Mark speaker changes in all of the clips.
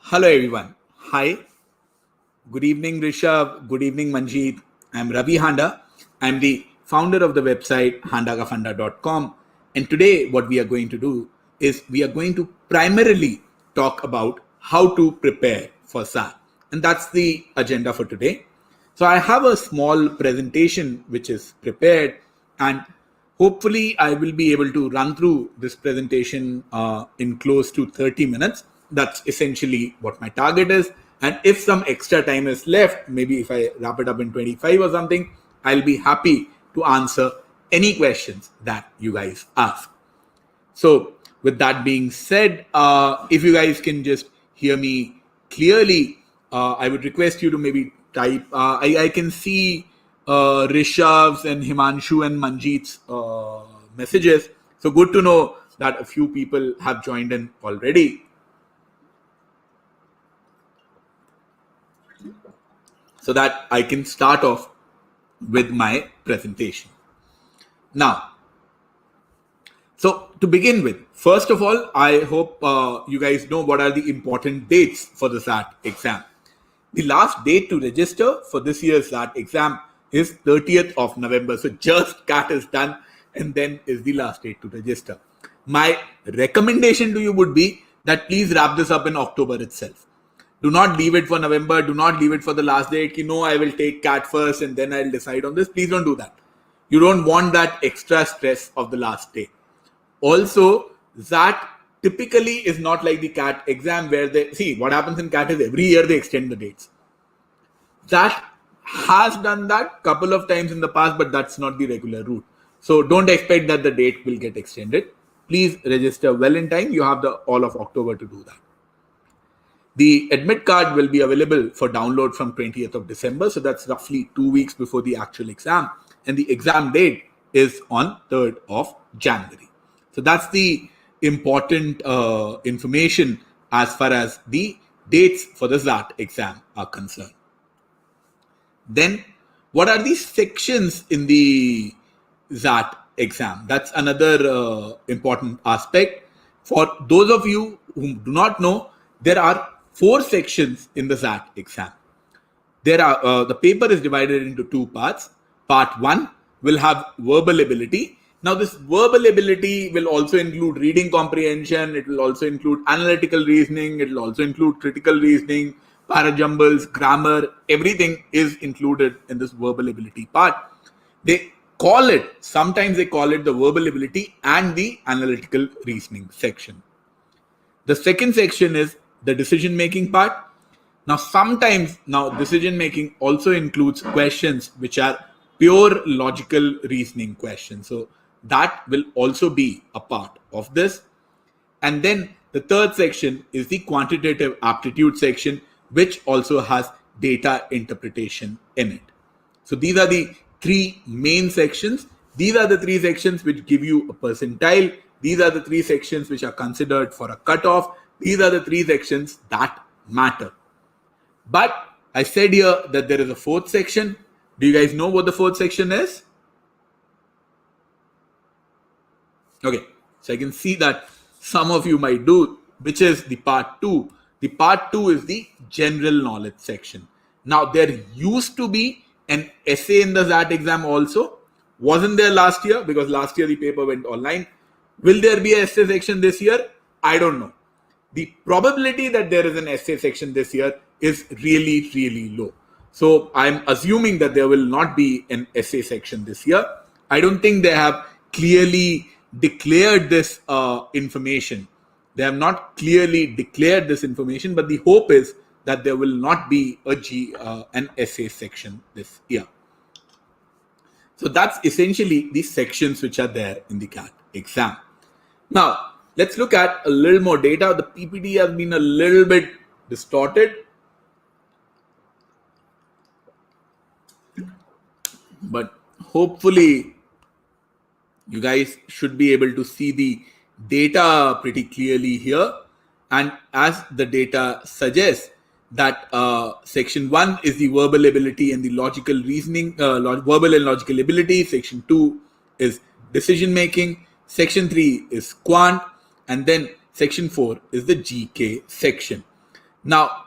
Speaker 1: Hello everyone. Hi. Good evening Rishabh. Good evening Manjeet. I'm Ravi Handa. I'm the founder of the website handagafunda.com. And today what we are going to do is we are going to primarily talk about how to prepare for XAT. And that's the agenda for today. So I have a small presentation which is prepared, and hopefully I will be able to run through this presentation in close to 30 minutes. That's essentially what my target is. And if some extra time is left, maybe if I wrap it up in 25 or something, I'll be happy to answer any questions that you guys ask. So with that being said, if you guys can just hear me clearly, I would request you to maybe type. I can see Rishabh's and Himanshu and Manjeet's messages. So good to know that a few people have joined in already. So that I can start off with my presentation. Now, so to begin with, first of all, I hope you guys know what are the important dates for the XAT exam. The last date to register for this year's XAT exam is 30th of November. So just CAT is done and then is the last date to register. My recommendation to you would be that please wrap this up in October itself. Do not leave it for November. Do not leave it for the last date. I will take CAT first and then I'll decide on this. Please don't do that. You don't want that extra stress of the last day. Also, XAT typically is not like the CAT exam where they see what happens in CAT is every year they extend the dates. XAT has done that couple of times in the past, but that's not the regular route. So don't expect that the date will get extended. Please register well in time. You have the all of October to do that. The admit card will be available for download from 20th of December. So that's roughly 2 weeks before the actual exam. And the exam date is on 3rd of January. So that's the important information as far as the dates for the XAT exam are concerned. Then what are the sections in the XAT exam? That's another important aspect. For those of you who do not know, there are 4 sections in the XAT exam. There are the paper is divided into 2 parts. Part 1 will have verbal ability. Now this verbal ability will also include reading comprehension. It will also include analytical reasoning. It will also include critical reasoning, parajumbles, grammar. Everything is included in this verbal ability part. Sometimes they call it the verbal ability and the analytical reasoning section. The second section is the decision making part. Now decision making also includes questions which are pure logical reasoning questions. So that will also be a part of this. And then the third section is the quantitative aptitude section, which also has data interpretation in it. So these are the 3 main sections. These are the 3 sections which give you a percentile. These are the 3 sections which are considered for a cutoff. These are the 3 sections that matter. But I said here that there is a 4th section. Do you guys know what the 4th section is? Okay, so I can see that some of you might do, which is the part 2. The part 2 is the general knowledge section. Now there used to be an essay in the XAT exam also. Wasn't there last year because last year the paper went online. Will there be an essay section this year? I don't know. The probability that there is an essay section this year is really, really low. So I'm assuming that there will not be an essay section this year. I don't think they have clearly declared this information. They have not clearly declared this information, but the hope is that there will not be an essay section this year. So that's essentially the sections which are there in the CAT exam. Now, let's look at a little more data. The PPT has been a little bit distorted, but hopefully you guys should be able to see the data pretty clearly here. And as the data suggests that section 1 is the verbal ability and the logical reasoning, verbal and logical ability. Section 2 is decision making. Section 3 is quant. And then section 4 is the GK section. Now,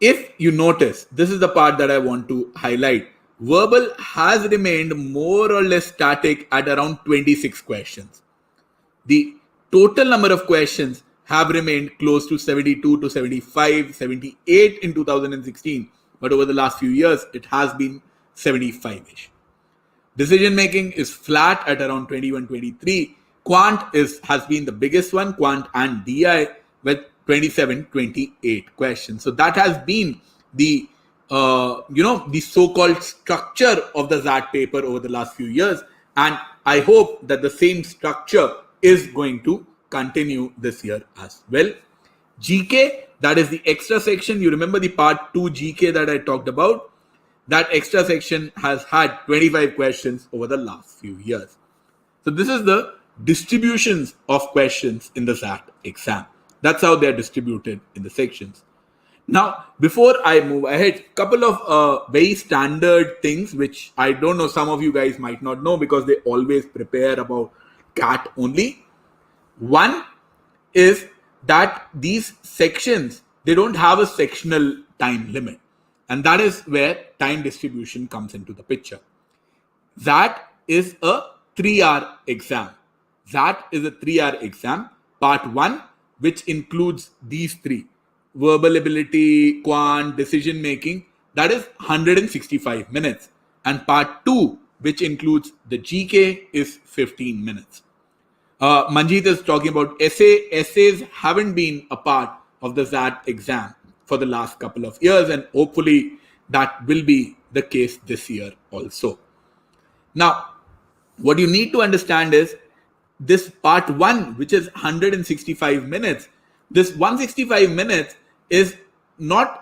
Speaker 1: if you notice, this is the part that I want to highlight. Verbal has remained more or less static at around 26 questions. The total number of questions have remained close to 72 to 75, 78 in 2016, but over the last few years, it has been 75-ish. Decision making is flat at around 21, 23. Quant has been the biggest one, Quant and DI, with 27, 28 questions. So that has been the the so-called structure of the XAT paper over the last few years, and I hope that the same structure is going to continue this year as well. GK, that is the extra section. You remember the part 2 GK that I talked about? That extra section has had 25 questions over the last few years. So this is the distributions of questions in the XAT exam. That's how they're distributed in the sections. Now, before I move ahead, couple of very standard things which I don't know, some of you guys might not know because they always prepare about CAT only. One is that these sections, they don't have a sectional time limit. And that is where time distribution comes into the picture. That is a 3-hour exam. That is a 3-hour exam. Part 1, which includes these three: verbal ability, quant, decision making, that is 165 minutes. And part 2, which includes the GK, is 15 minutes. Manjeet is talking about essays haven't been a part of the XAT exam for the last couple of years, and hopefully that will be the case this year also. Now, what you need to understand is this part 1, which is 165 minutes, this 165 minutes is not,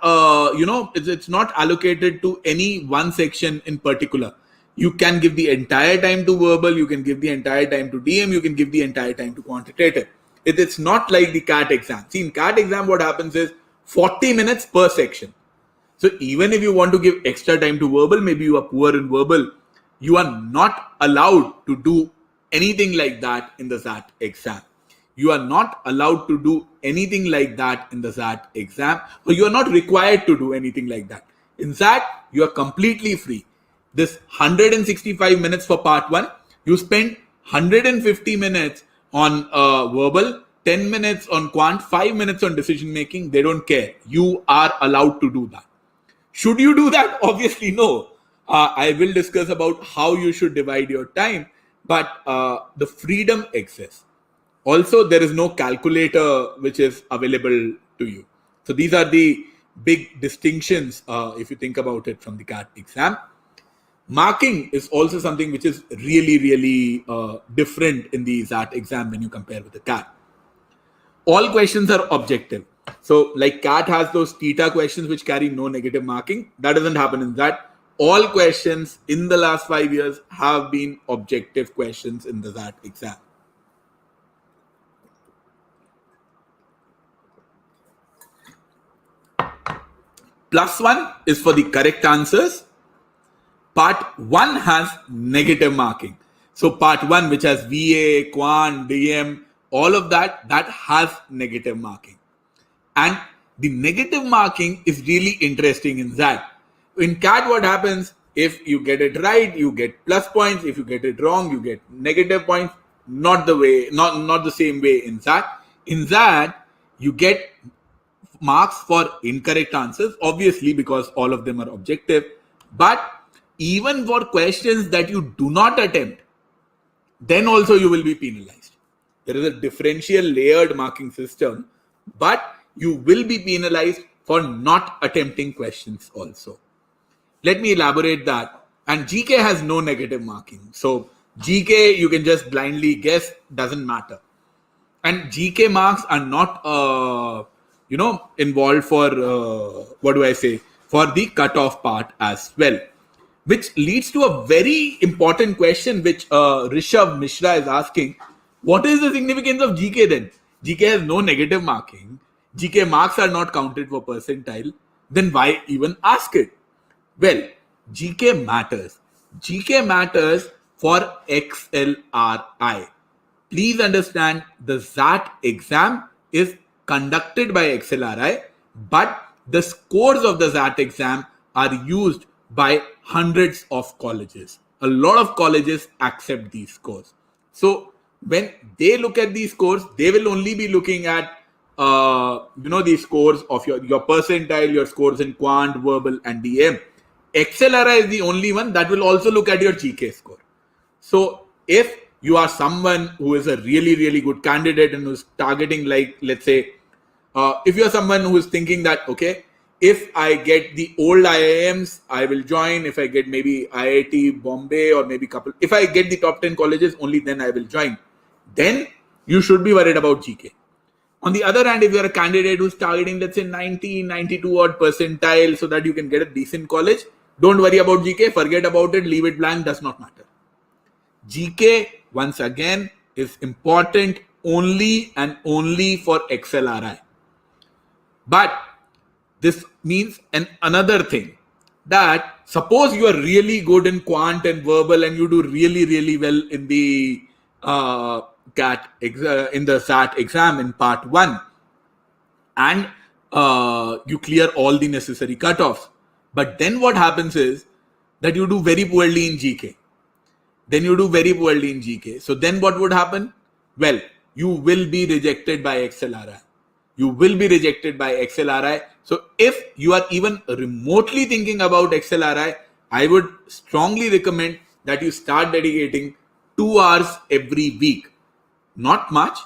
Speaker 1: it's not allocated to any one section in particular. You can give the entire time to verbal, you can give the entire time to DM, you can give the entire time to quantitative. It's not like the CAT exam. See, in CAT exam, what happens is 40 minutes per section. So even if you want to give extra time to verbal, maybe you are poor in verbal, you are not allowed to do anything like that in the XAT exam. You are not allowed to do anything like that in the XAT exam, or you are not required to do anything like that. In XAT, you are completely free. This 165 minutes for part 1, you spend 150 minutes on verbal, 10 minutes on quant, 5 minutes on decision making. They don't care. You are allowed to do that. Should you do that? Obviously, no. I will discuss about how you should divide your time, but the freedom exists. Also, there is no calculator which is available to you. So these are the big distinctions if you think about it from the CAT exam. Marking is also something which is really, really different in the XAT exam when you compare with the CAT. All questions are objective. So like CAT has those theta questions which carry no negative marking. That doesn't happen in XAT. All questions in the last 5 years have been objective questions in the XAT exam. +1 is for the correct answers. Part 1 has negative marking. So part 1, which has VA, quant, DM, all of that has negative marking. And the negative marking is really interesting in that. In CAT, what happens? If you get it right, you get plus points. If you get it wrong, you get negative points. Not the same way in XAT. In XAT, you get marks for incorrect answers, obviously, because all of them are objective. But even for questions that you do not attempt, then also you will be penalized. There is a differential layered marking system, but you will be penalized for not attempting questions also. Let me elaborate that. And GK has no negative marking. So GK, you can just blindly guess, doesn't matter. And GK marks are not, involved for, for the cutoff part as well. Which leads to a very important question which Rishabh Mishra is asking. What is the significance of GK then? GK has no negative marking. GK marks are not counted for percentile. Then why even ask it? Well, GK matters. GK matters for XLRI. Please understand, the XAT exam is conducted by XLRI, but the scores of the XAT exam are used by hundreds of colleges. A lot of colleges accept these scores. So when they look at these scores, they will only be looking at the scores of your percentile, your scores in quant, verbal, and DM. XLRI is the only one that will also look at your GK score. So if you are someone who is a really, really good candidate and who's targeting, like, let's say, if you're someone who is thinking that, okay, if I get the old IIMs, I will join. If I get maybe IIT Bombay or maybe if I get the top 10 colleges, only then I will join. Then you should be worried about GK. On the other hand, if you're a candidate who's targeting, let's say 90, 92 odd percentile so that you can get a decent college, don't worry about GK, forget about it, leave it blank, does not matter. GK, once again, is important only and only for XLRI. But this means another thing, that suppose you are really good in quant and verbal and you do really, really well in the XAT exam in part 1 and you clear all the necessary cutoffs. But then what happens is that you do very poorly in GK. So then what would happen? Well, you will be rejected by XLRI. So if you are even remotely thinking about XLRI, I would strongly recommend that you start dedicating 2 hours every week. Not much,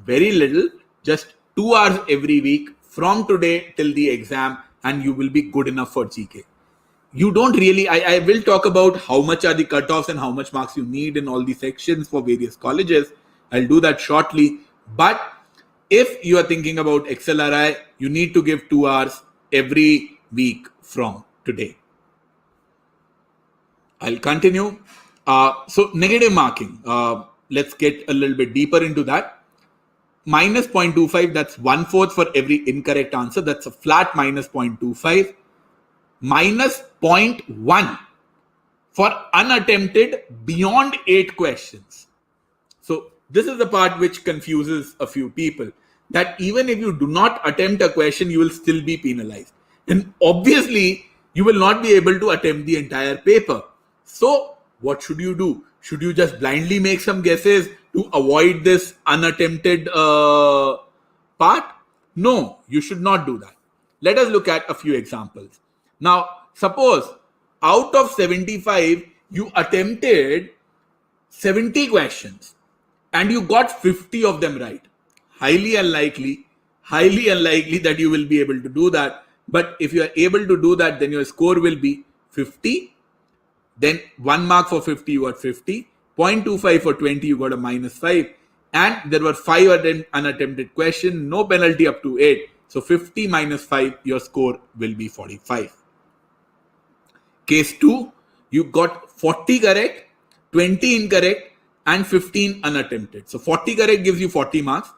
Speaker 1: very little, just 2 hours every week from today till the exam, and you will be good enough for GK. You don't really, I will talk about how much are the cutoffs and how much marks you need in all the sections for various colleges. I'll do that shortly. But if you are thinking about XLRI, you need to give 2 hours every week from today. I'll continue. So negative marking. Let's get a little bit deeper into that. Minus 0.25, that's 1/4 for every incorrect answer. That's a flat minus 0.25. Minus 0.1 for unattempted beyond 8 questions. So this is the part which confuses a few people, that even if you do not attempt a question, you will still be penalized. And obviously, you will not be able to attempt the entire paper. So what should you do? Should you just blindly make some guesses to avoid this unattempted part? No, you should not do that. Let us look at a few examples. Now, suppose out of 75, you attempted 70 questions and you got 50 of them right. Highly unlikely that you will be able to do that. But if you are able to do that, then your score will be 50. Then 1 mark for 50, you got 50. 0.25 for 20, you got a -5. And there were 5 unattempted questions, no penalty up to 8. So 50 minus 5, your score will be 45. Case 2, you got 40 correct, 20 incorrect, and 15 unattempted. So 40 correct gives you 40 marks.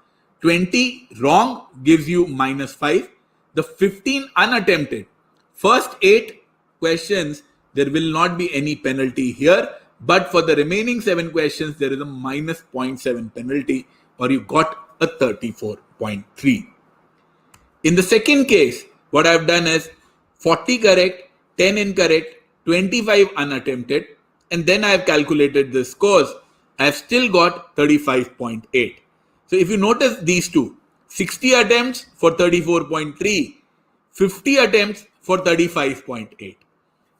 Speaker 1: 20 wrong gives you -5. The 15 unattempted, first 8 questions, there will not be any penalty here. But for the remaining 7 questions, there is a minus 0.7 penalty, or you got a 34.3. In the second case, what I've done is 40 correct, 10 incorrect, 25 unattempted, and then I've calculated the scores. I've still got 35.8. So if you notice these two, 60 attempts for 34.3, 50 attempts for 35.8.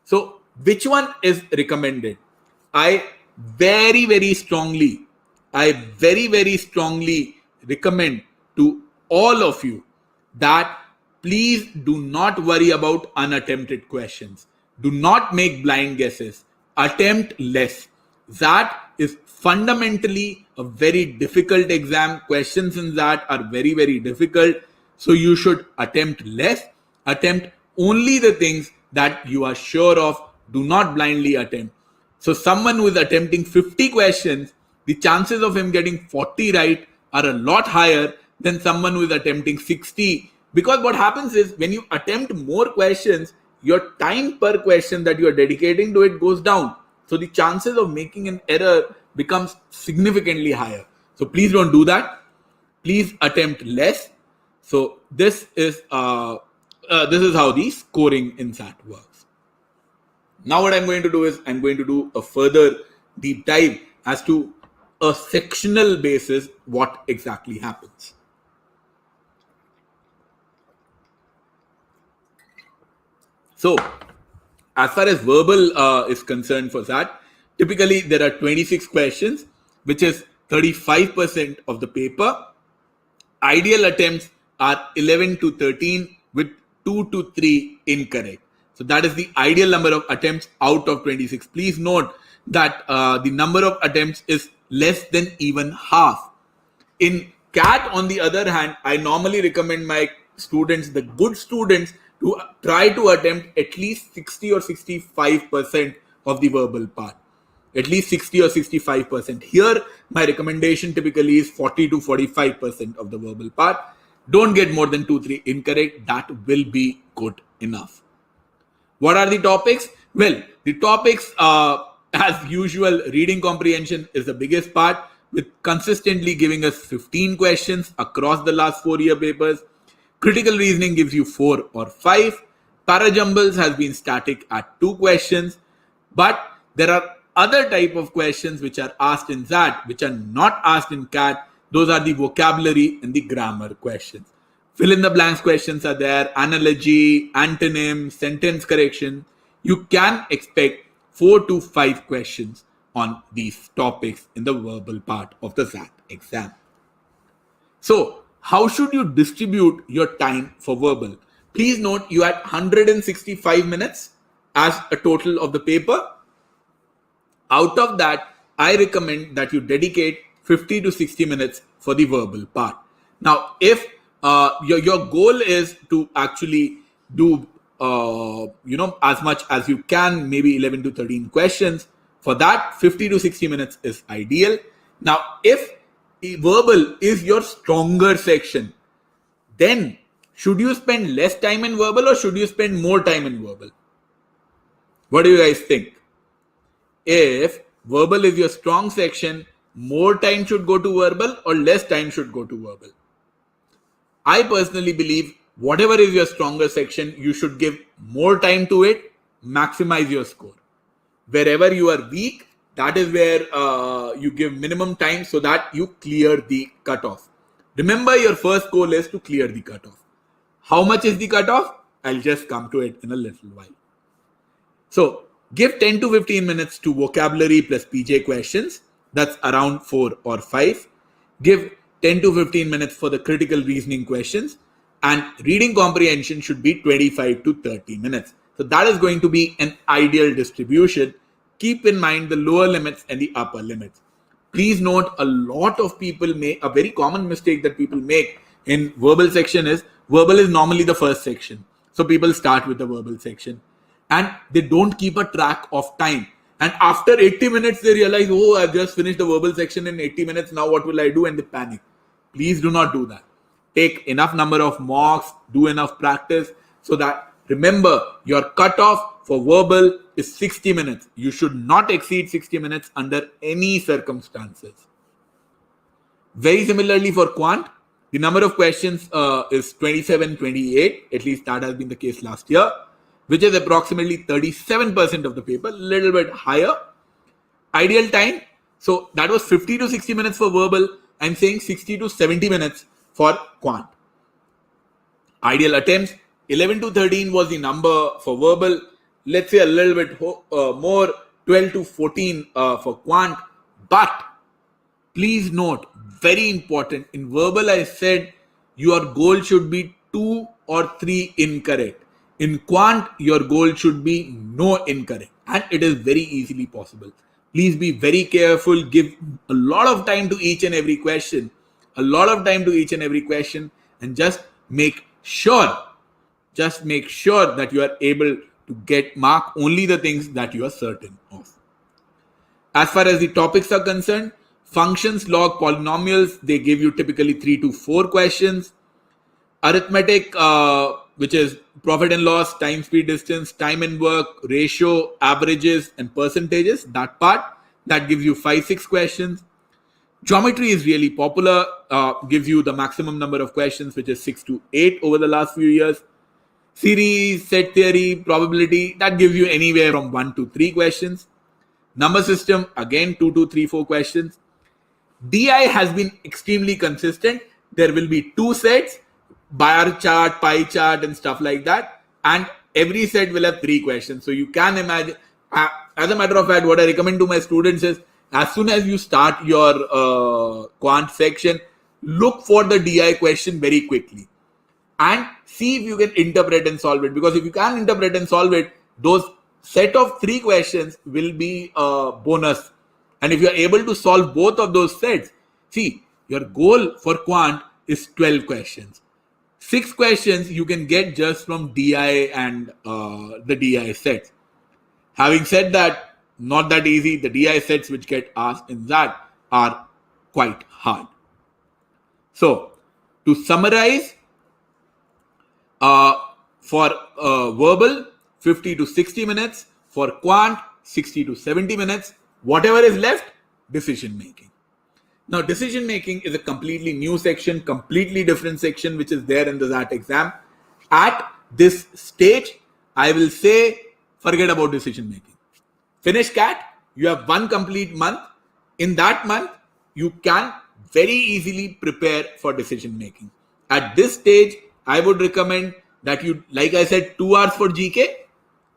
Speaker 1: So which one is recommended? I very strongly recommend to all of you that please do not worry about unattempted questions. Do not make blind guesses. Attempt less. That is fundamentally a very difficult exam. Questions in that are very difficult. So you should attempt less. Attempt only the things that you are sure of. Do not blindly attempt. So someone who is attempting 50 questions, the chances of him getting 40 right are a lot higher than someone who is attempting 60. Because what happens is when you attempt more questions, your time per question that you are dedicating to it goes down. So the chances of making an error becomes significantly higher. So please don't do that. Please attempt less. So this is this is how the scoring in XAT works. Now what I'm going to do is I'm going to do a further deep dive as to a sectional basis what exactly happens. So as far as verbal is concerned for XAT, typically there are 26 questions, which is 35% of the paper. Ideal attempts are 11 to 13 with 2 to 3 incorrect. So that is the ideal number of attempts out of 26. Please note that the number of attempts is less than even half. In CAT, on the other hand, I normally recommend my students, the good students, to try to attempt at least 60 or 65% of the verbal part. At least 60 or 65%. Here, my recommendation typically is 40 to 45% of the verbal part. Don't get more than 2-3 incorrect. That will be good enough. What are the topics? Well, the topics, as usual, reading comprehension is the biggest part, with consistently giving us 15 questions across the last 4-year papers. Critical reasoning gives you 4 or 5. Parajumbles has been static at 2 questions. But there are other type of questions which are asked in XAT, which are not asked in CAT. Those are the vocabulary and the grammar questions. Fill in the blanks questions are there, analogy, antonym, sentence correction. You can expect 4 to 5 questions on these topics in the verbal part of the XAT exam. So, how should you distribute your time for verbal? Please note you had 165 minutes as a total of the paper. Out of that, I recommend that you dedicate 50 to 60 minutes for the verbal part. Now, if your goal is to actually do as much as you can, maybe 11 to 13 questions, for that 50 to 60 minutes is ideal. Now, if verbal is your stronger section, then should you spend less time in verbal or should you spend more time in verbal? What do you guys think? If verbal is your strong section, more time should go to verbal or less time should go to verbal? I personally believe whatever is your stronger section, you should give more time to it, maximize your score. Wherever you are weak, that is where you give minimum time so that you clear the cutoff. Remember, your first goal is to clear the cutoff. How much is the cutoff? I'll just come to it in a little while. So, give 10 to 15 minutes to vocabulary plus PJ questions. That's around 4 or 5. Give 10 to 15 minutes for the critical reasoning questions. And reading comprehension should be 25 to 30 minutes. So that is going to be an ideal distribution. Keep in mind the lower limits and the upper limits. Please note, a lot of people make a very common mistake that people make in verbal section is verbal is normally the first section. So people start with the verbal section and they don't keep a track of time. And after 80 minutes, they realize, oh, I've just finished the verbal section in 80 minutes. Now what will I do? And they panic. Please do not do that. Take enough number of mocks, do enough practice so that, remember, your cutoff for verbal is 60 minutes. You should not exceed 60 minutes under any circumstances. Very similarly for quant, the number of questions is 27, 28. At least that has been the case last year, which is approximately 37% of the paper, a little bit higher. Ideal time, so that was 50 to 60 minutes for verbal. I'm saying 60 to 70 minutes for quant. Ideal attempts, 11 to 13 was the number for verbal. Let's say a little bit more, 12 to 14 for quant. But please note, very important, in verbal I said your goal should be 2 or 3 incorrect. In quant, your goal should be no incorrect. And it is very easily possible. Please be very careful. Give a lot of time to each and every question. And just make sure that you are able to get mark only the things that you are certain of. As far as the topics are concerned, functions, log, polynomials, they give you typically 3 to 4 questions. Arithmetic, which is profit and loss, time, speed, distance, time and work, ratio, averages, and percentages, that part, that gives you 5-6 questions. Geometry is really popular, gives you the maximum number of questions, which is 6 to 8 over the last few years. Series, set theory, probability, that gives you anywhere from 1 to 3 questions. Number system, again 2 to 3, 4 questions. DI has been extremely consistent. There will be 2 sets, bar chart, pie chart, and stuff like that. And every set will have 3 questions. So you can imagine, as a matter of fact, what I recommend to my students is, as soon as you start your quant section, look for the DI question very quickly and see if you can interpret and solve it. Because if you can interpret and solve it, those set of 3 questions will be a bonus. And if you are able to solve both of those sets, see, your goal for quant is 12 questions. 6 questions you can get just from DI and the DI sets. Having said that, not that easy. The DI sets which get asked in that are quite hard. So, to summarize, for verbal, 50 to 60 minutes. For quant, 60 to 70 minutes. Whatever is left, decision making. Now, decision making is a completely new section, completely different section, which is there in the XAT exam. At this stage, I will say, forget about decision making. Finish CAT, you have 1 complete month. In that month, you can very easily prepare for decision making. At this stage, I would recommend that you, like I said, 2 hours for GK,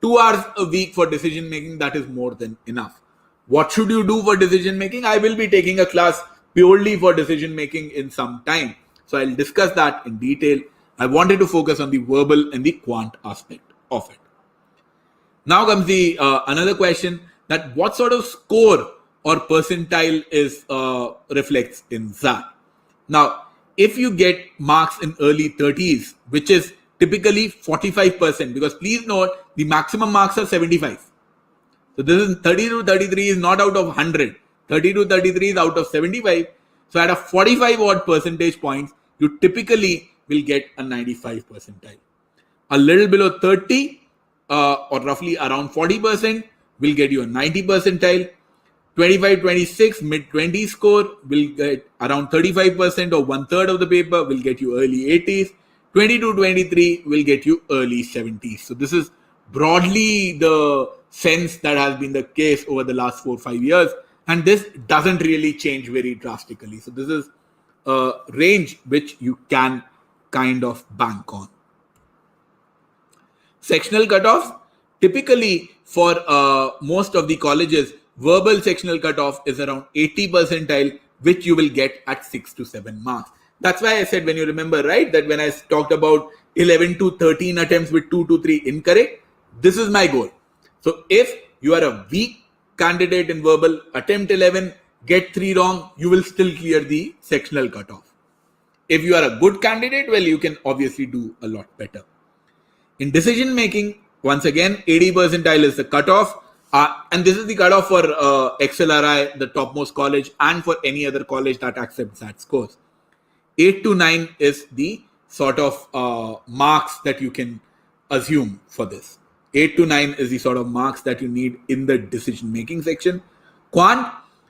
Speaker 1: 2 hours a week for decision making. That is more than enough. What should you do for decision making? I will be taking a class purely for decision making in some time. So I'll discuss that in detail. I wanted to focus on the verbal and the quant aspect of it. Now comes the another question, that what sort of score or percentile is reflects in XAT. Now, if you get marks in early 30s, which is typically 45%, because please note the maximum marks are 75. So this is 30 to 33 is not out of 100. 30 to 33 is out of 75. So at a 45 odd percentage points, you typically will get a 95 percentile. A little below 30 or roughly around 40% will get you a 90 percentile. 25-26 mid-20 score will get around 35% or 1/3 of the paper will get you early 80s. 22-23 will get you early 70s. So this is broadly the sense that has been the case over the last 4-5 years. And this doesn't really change very drastically. So this is a range which you can kind of bank on. Sectional cutoffs. Typically for most of the colleges, verbal sectional cutoff is around 80 percentile, which you will get at 6 to 7 marks. That's why I said, when you remember, right, that when I talked about 11 to 13 attempts with 2 to 3 incorrect, this is my goal. So if you are a weak candidate in verbal, attempt 11, get 3 wrong, you will still clear the sectional cutoff. If you are a good candidate, well, you can obviously do a lot better. In decision making, once again, 80 percentile is the cutoff. And this is the cutoff for XLRI, the topmost college, and for any other college that accepts that scores. 8 to 9 is the sort of marks that you can assume for this. 8 to 9 is the sort of marks that you need in the decision making section. Quant,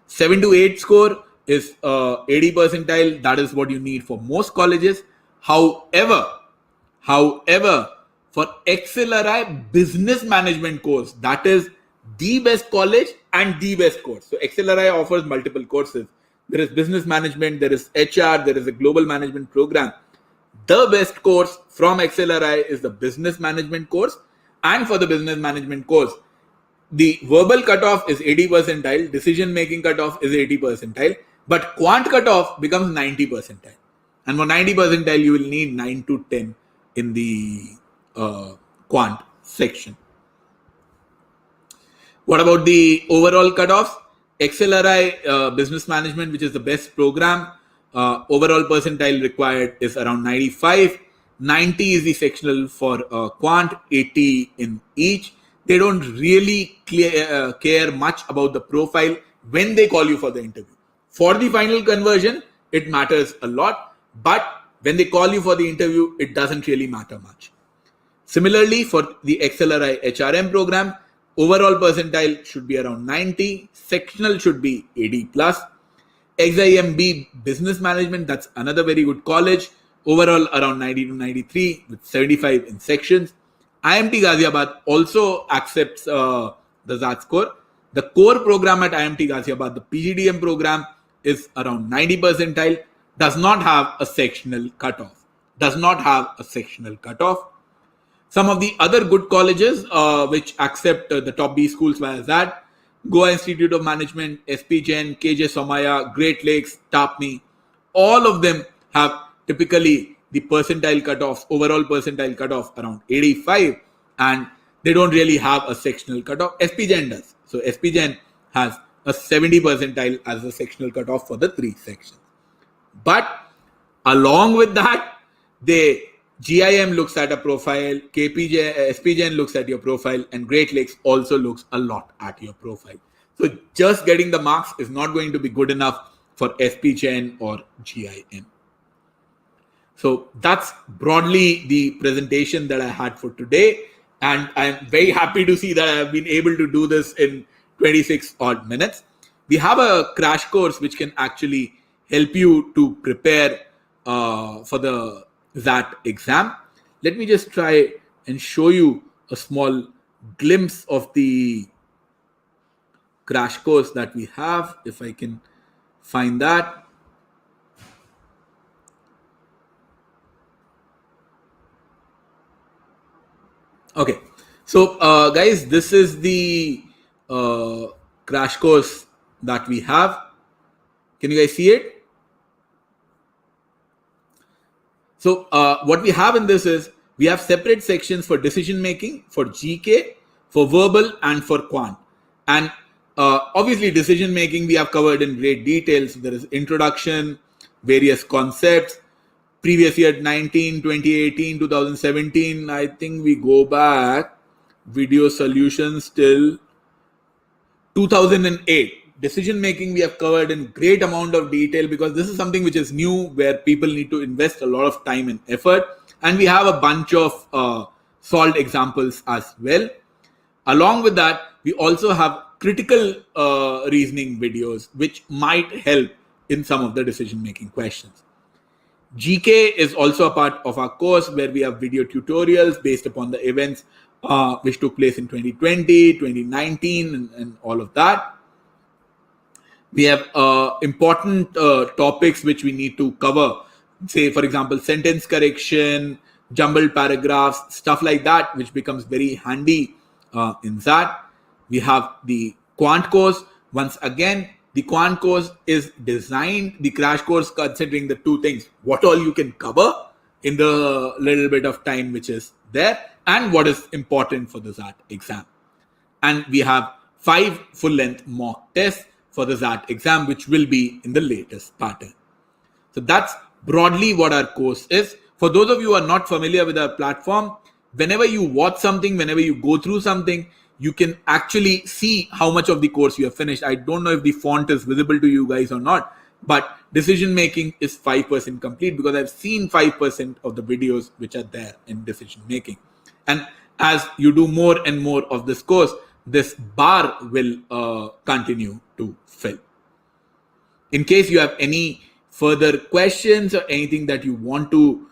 Speaker 1: 7 to 8 score is 80 percentile. That is what you need for most colleges. However, for XLRI business management course, that is the best college and the best course. So XLRI offers multiple courses. There is business management, there is HR, there is a global management program. The best course from XLRI is the business management course. And for the business management course, the verbal cutoff is 80 percentile, decision making cutoff is 80 percentile, but quant cutoff becomes 90 percentile. And for 90 percentile, you will need 9 to 10 in the quant section. What about the overall cutoffs? XLRI business management, which is the best program, overall percentile required is around 95. 90 is the sectional for quant, 80 in each. They don't really care much about the profile when they call you for the interview. For the final conversion, it matters a lot. But when they call you for the interview, it doesn't really matter much. Similarly, for the XLRI HRM program, overall percentile should be around 90. Sectional should be 80 plus. XIMB business management, that's another very good college. Overall around 90 to 93 with 75 in sections. IMT Ghaziabad also accepts the XAT score. The core program at IMT Ghaziabad, the PGDM program, is around 90 percentile, does not have a sectional cutoff. Some of the other good colleges which accept the top B schools via that: Goa Institute of Management, SP Jain, KJ Somaya, Great Lakes, TAPMI, all of them have typically the percentile cutoff, overall percentile cutoff around 85, and they don't really have a sectional cutoff. SP Jain does. So SP Jain has a 70 percentile as a sectional cutoff for the 3 sections. But along with that, GIM looks at a profile, SP Jain looks at your profile, and Great Lakes also looks a lot at your profile. So just getting the marks is not going to be good enough for SP Jain or GIM. So that's broadly the presentation that I had for today. And I'm very happy to see that I've been able to do this in 26 odd minutes. We have a crash course which can actually help you to prepare for the XAT exam. Let me just try and show you a small glimpse of the crash course that we have, if I can find that. Okay, so guys, this is the crash course that we have. Can you guys see it? So what we have in this is we have separate sections for decision making, for GK, for verbal, and for quant. And obviously decision making we have covered in great detail. So there is introduction, various concepts, previous year 19, 2018, 2017. I think we go back video solutions till 2008. Decision making we have covered in great amount of detail because this is something which is new, where people need to invest a lot of time and effort, and we have a bunch of solved examples as well. Along with that, we also have critical reasoning videos which might help in some of the decision making questions. GK is also a part of our course where we have video tutorials based upon the events which took place in 2020, 2019, and all of that. We have important topics which we need to cover. Say, for example, sentence correction, jumbled paragraphs, stuff like that, which becomes very handy in that. We have the quant course. Once again, the quant course is designed, the crash course, considering the two things: what all you can cover in the little bit of time which is there, and what is important for the XAT exam. And we have 5 full-length mock tests for the XAT exam, which will be in the latest pattern. So that's broadly what our course is. For those of you who are not familiar with our platform, whenever you watch something, whenever you go through something, you can actually see how much of the course you have finished. I don't know if the font is visible to you guys or not, but decision making is 5% complete because I've seen 5% of the videos which are there in decision making. And as you do more and more of this course, this bar will continue to fill. In case you have any further questions or anything that you want to,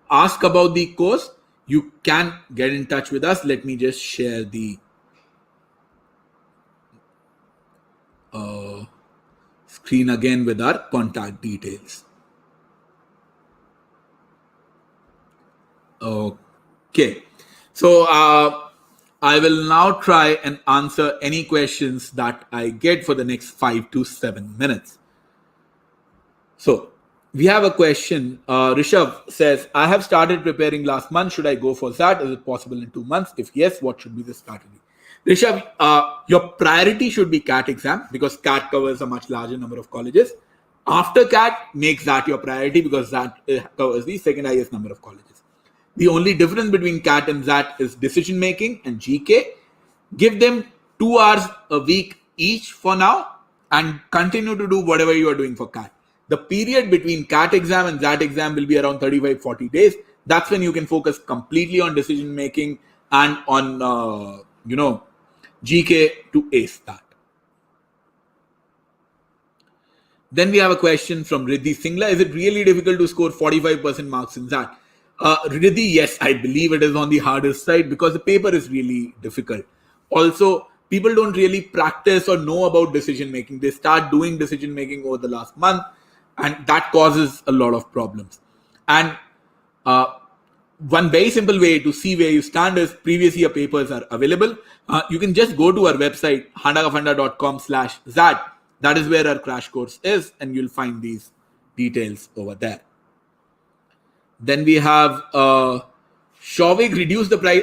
Speaker 1: ask about the course, you can get in touch with us. Let me just share the screen again with our contact details. Okay, so I will now try and answer any questions that I get for the next 5 to 7 minutes. So we have a question. Rishabh says, I have started preparing last month. Should I go for that? Is it possible in 2 months? If yes, what should be the strategy? Rishabh, your priority should be CAT exam because CAT covers a much larger number of colleges. After CAT, make that your priority because that covers the second highest number of colleges. The only difference between CAT and XAT is decision making and GK. Give them 2 hours a week each for now and continue to do whatever you are doing for CAT. The period between CAT exam and XAT exam will be around 35-40 days. That's when you can focus completely on decision making and on, GK to ace that. Then we have a question from Riddhi Singla. Is it really difficult to score 45% marks in XAT? Riddhi, yes, I believe it is on the hardest side because the paper is really difficult. Also, people don't really practice or know about decision making. They start doing decision making over the last month, and that causes a lot of problems. And one very simple way to see where you stand is previous year papers are available. You can just go to our website, handagafunda.com/XAT. That is where our crash course is, and you'll find these details over there. Then we have Shavik reduced the price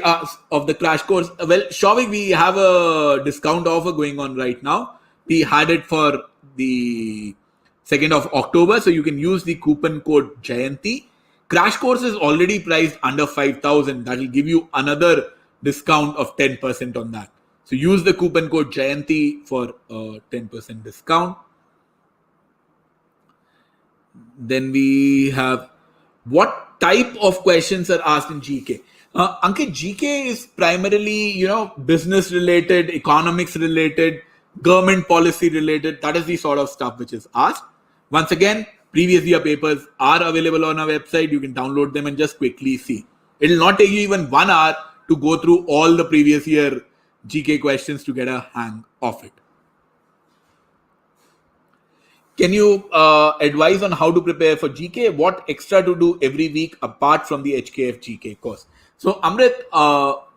Speaker 1: of the crash course. Well, Shavik, we have a discount offer going on right now. We had it for the 2nd of October, so you can use the coupon code Jayanti. Crash course is already priced under 5,000. That will give you another discount of 10% on that. So use the coupon code Jayanti for a 10% discount. Then we have what type of questions are asked in GK. Ankit, GK is primarily, business related, economics related, government policy related. That is the sort of stuff which is asked. Once again, previous year papers are available on our website. You can download them and just quickly see. It will not take you even 1 hour to go through all the previous year GK questions to get a hang of it. Can you advise on how to prepare for GK? What extra to do every week apart from the HKF GK course? So Amrit,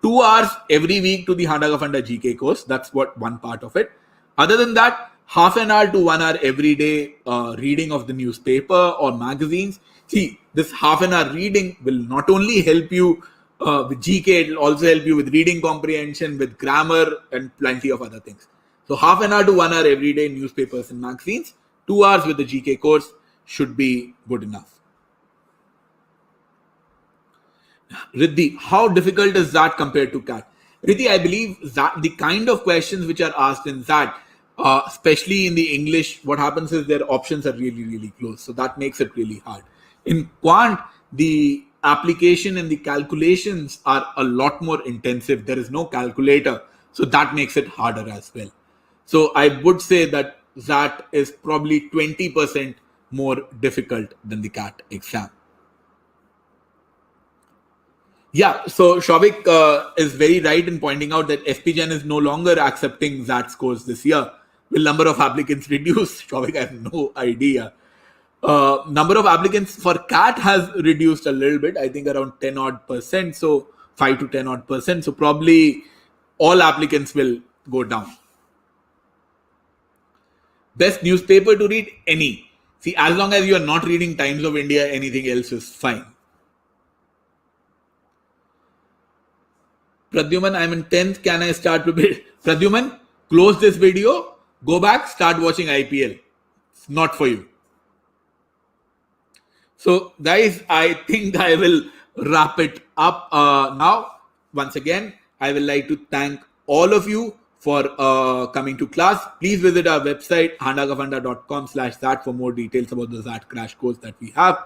Speaker 1: 2 hours every week to the Handagafunda GK course. That's what one part of it. Other than that, half an hour to 1 hour every day reading of the newspaper or magazines. See, this half an hour reading will not only help you with GK, it will also help you with reading comprehension, with grammar and plenty of other things. So half an hour to 1 hour every day newspapers and magazines. 2 hours with the GK course should be good enough. Riddhi, how difficult is that compared to CAT? Riddhi, I believe that the kind of questions which are asked in that, especially in the English, what happens is their options are really, really close. So that makes it really hard. In Quant, the application and the calculations are a lot more intensive. There is no calculator. So that makes it harder as well. So I would say that that is probably 20% more difficult than the CAT exam. Yeah, so Shavik is very right in pointing out that FPGen is no longer accepting XAT scores this year. Will number of applicants reduce? Shavik, I have no idea. Number of applicants for CAT has reduced a little bit, I think around 10 odd percent, so 5 to 10 odd percent. So probably all applicants will go down. Best newspaper to read? Any. See, as long as you are not reading Times of India, anything else is fine. Pradyuman, I'm in 10th. Can I start preparing? Pradyuman, close this video, go back, start watching IPL. It's not for you. So, guys, I think I will wrap it up now. Once again, I would like to thank all of you for coming to class. Please visit our website, handagafunda.com/XAT for more details about the XAT crash course that we have.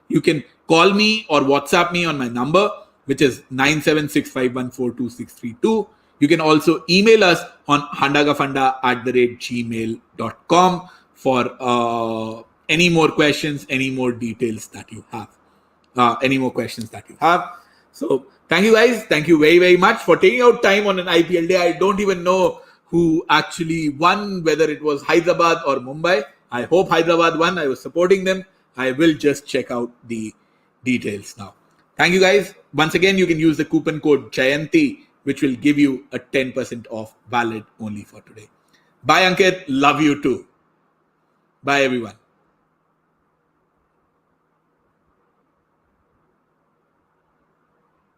Speaker 1: You can call me or WhatsApp me on my number, which is 9765142632. You can also email us on handagafunda@gmail.com for any more questions, any more details that you have, any more questions that you have. So thank you guys. Thank you very, very much for taking out time on an IPL day. I don't even know who actually won, whether it was Hyderabad or Mumbai. I hope Hyderabad won. I was supporting them. I will just check out the details now. Thank you guys. Once again, you can use the coupon code Jayanti, which will give you a 10% off, valid only for today. Bye, Ankit. Love you too. Bye, everyone.